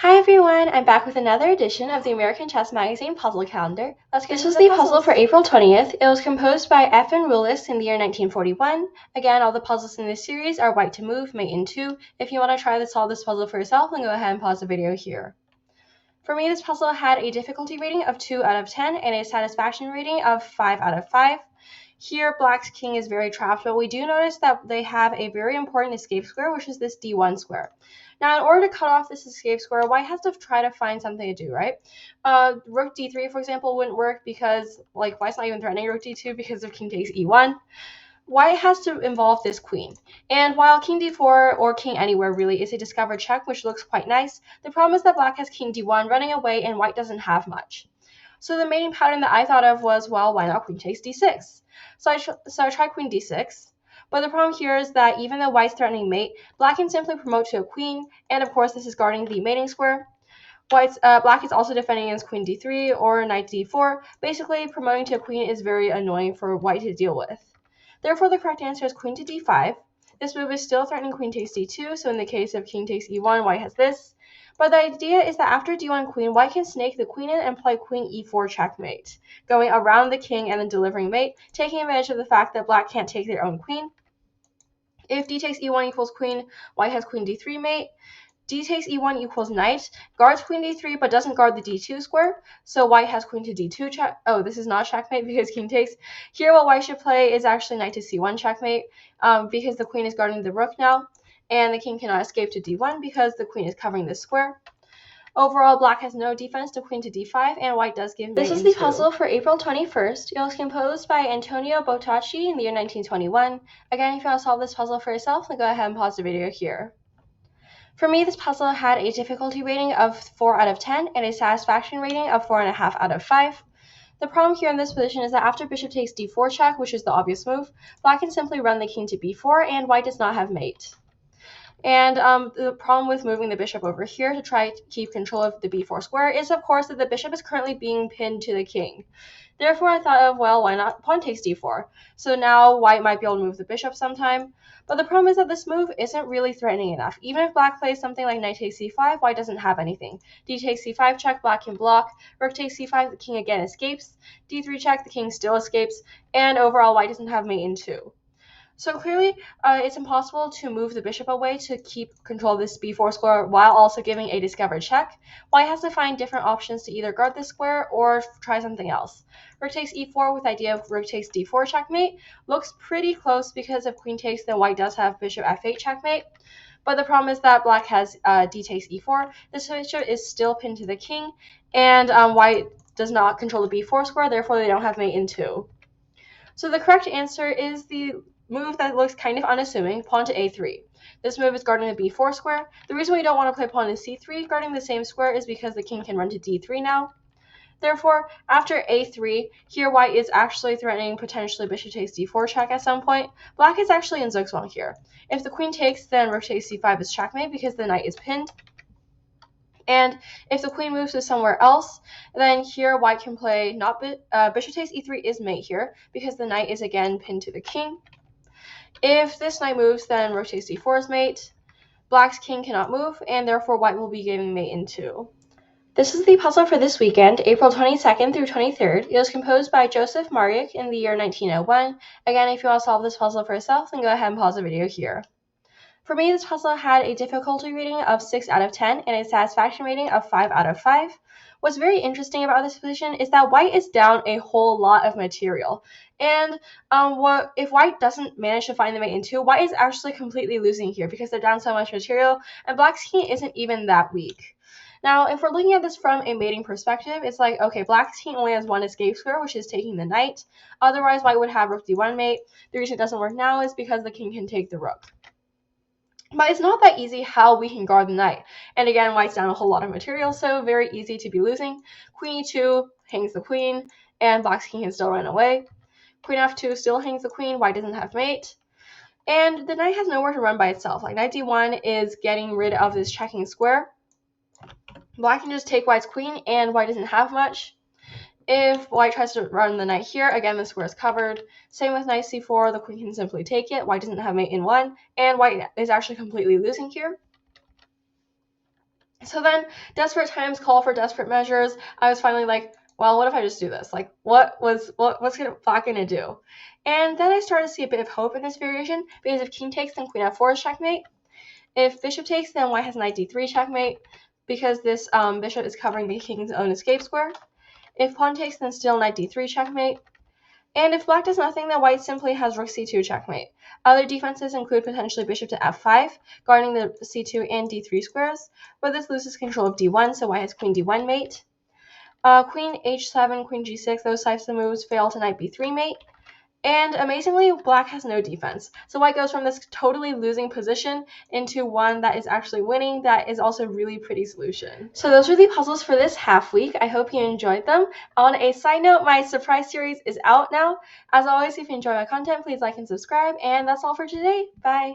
Hi everyone, I'm back with another edition of the American Chess Magazine puzzle calendar. This was the puzzle for April 20th. It was composed by F. N. Rulis in the year 1941. Again, all the puzzles in this series are white to move, mate in 2. If you want to try to solve this puzzle for yourself, then go ahead and pause the video here. For me, this puzzle had a difficulty rating of 2 out of 10 and a satisfaction rating of 5 out of 5. Here, Black's king is very trapped, but we do notice that they have a very important escape square, which is this D1 square. Now, in order to cut off this escape square, White has to try to find something to do, right? Rook D3, for example, wouldn't work because, White's not even threatening Rook D2 because of king takes E1. White has to involve this queen. And while king D4 or king anywhere really is a discovered check, which looks quite nice, the problem is that Black has king D1 running away and White doesn't have much. So the mating pattern that I thought of was, well, why not queen takes D6? So I tried queen D6. But the problem here is that even though White's threatening mate, Black can simply promote to a queen, and of course this is guarding the mating square. Black is also defending against queen D3 or knight D4. Basically, promoting to a queen is very annoying for White to deal with. Therefore, the correct answer is queen to D5. This move is still threatening queen takes D2, so in the case of king takes E1, White has this. But the idea is that after D1 queen, White can snake the queen in and play queen E4 checkmate, going around the king and then delivering mate, taking advantage of the fact that Black can't take their own queen. If D takes E1 equals queen, White has queen D3 mate. D takes E1 equals knight, guards queen D3 but doesn't guard the D2 square, so White has queen to D2 check. Oh, this is not checkmate because king takes. Here what White should play is actually knight to C1 checkmate because the queen is guarding the rook now, and the king cannot escape to D1 because the queen is covering this square. Overall, Black has no defense to queen to D5, and White does give mate. This is the puzzle for April 21st. It was composed by Antonio Botacci in the year 1921. Again, if you want to solve this puzzle for yourself, then go ahead and pause the video here. For me, this puzzle had a difficulty rating of 4 out of 10 and a satisfaction rating of 4.5 out of 5. The problem here in this position is that after bishop takes D4 check, which is the obvious move, Black can simply run the king to B4, and White does not have mate. And the problem with moving the bishop over here to try to keep control of the b4 square is, of course, that the bishop is currently being pinned to the king. Therefore, I thought of, well, why not pawn takes d4? So now White might be able to move the bishop sometime. But the problem is that this move isn't really threatening enough. Even if Black plays something like knight takes c5, White doesn't have anything. D takes c5 check, Black can block. Rook takes c5, the king again escapes. D3 check, the king still escapes. And overall, White doesn't have mate in 2. So clearly, it's impossible to move the bishop away to keep control of this b4 square while also giving a discovered check. White has to find different options to either guard this square or try something else. Rook takes e4 with the idea of rook takes d4 checkmate looks pretty close because if queen takes, then White does have bishop f8 checkmate. But the problem is that Black has d takes e4. This bishop is still pinned to the king, and White does not control the b4 square, therefore they don't have mate in 2. So the correct answer is the move that looks kind of unassuming, pawn to a3. This move is guarding the b4 square. The reason we don't want to play pawn to c3 guarding the same square is because the king can run to d3 now. Therefore, after a3, here White is actually threatening potentially bishop takes d4 check at some point. Black is actually in zugzwang here. If the queen takes, then rook takes c5 is checkmate because the knight is pinned. And if the queen moves to somewhere else, then here White can play bishop takes e3 is mate here because the knight is again pinned to the king. If this knight moves, then rook takes d4 is mate. Black's king cannot move, and therefore White will be giving mate in 2. This is the puzzle for this weekend, April 22nd through 23rd. It was composed by Joseph Marek in the year 1901. Again, if you want to solve this puzzle for yourself, then go ahead and pause the video here. For me, this puzzle had a difficulty rating of 6 out of 10 and a satisfaction rating of 5 out of 5. What's very interesting about this position is that White is down a whole lot of material. And if White doesn't manage to find the mate in 2, White is actually completely losing here because they're down so much material, and Black's king isn't even that weak. Now, if we're looking at this from a mating perspective, it's like, okay, Black's king only has one escape square, which is taking the knight. Otherwise, White would have rook d1 mate. The reason it doesn't work now is because the king can take the rook. But it's not that easy how we can guard the knight. And again, White's down a whole lot of material, so very easy to be losing. Queen e2 hangs the queen, and Black's king can still run away. Queen f2 still hangs the queen, White doesn't have mate. And the knight has nowhere to run by itself. Like knight d1 is getting rid of this checking square. Black can just take White's queen, and White doesn't have much. If White tries to run the knight here, again, the square is covered. Same with knight c4, the queen can simply take it. White doesn't have mate in 1, and White is actually completely losing here. So then, desperate times call for desperate measures. I was finally like, well, what if I just do this? Like, what's Black gonna do? And then I started to see a bit of hope in this variation, because if king takes, then queen f4 is checkmate. If bishop takes, then white has knight d3 checkmate, because this bishop is covering the king's own escape square. If pawn takes, then still knight d3 checkmate. And if black does nothing, then white simply has rook c2 checkmate. Other defenses include potentially bishop to f5, guarding the c2 and d3 squares, but this loses control of d1, so white has queen d1 mate. Queen h7, queen g6, those types of moves fail to knight b3 mate. And amazingly, black has no defense. So white goes from this totally losing position into one that is actually winning, that is also a really pretty solution. So those are the puzzles for this half week. I hope you enjoyed them. On a side note, my surprise series is out now. As always, if you enjoy my content, please like and subscribe. And that's all for today. Bye!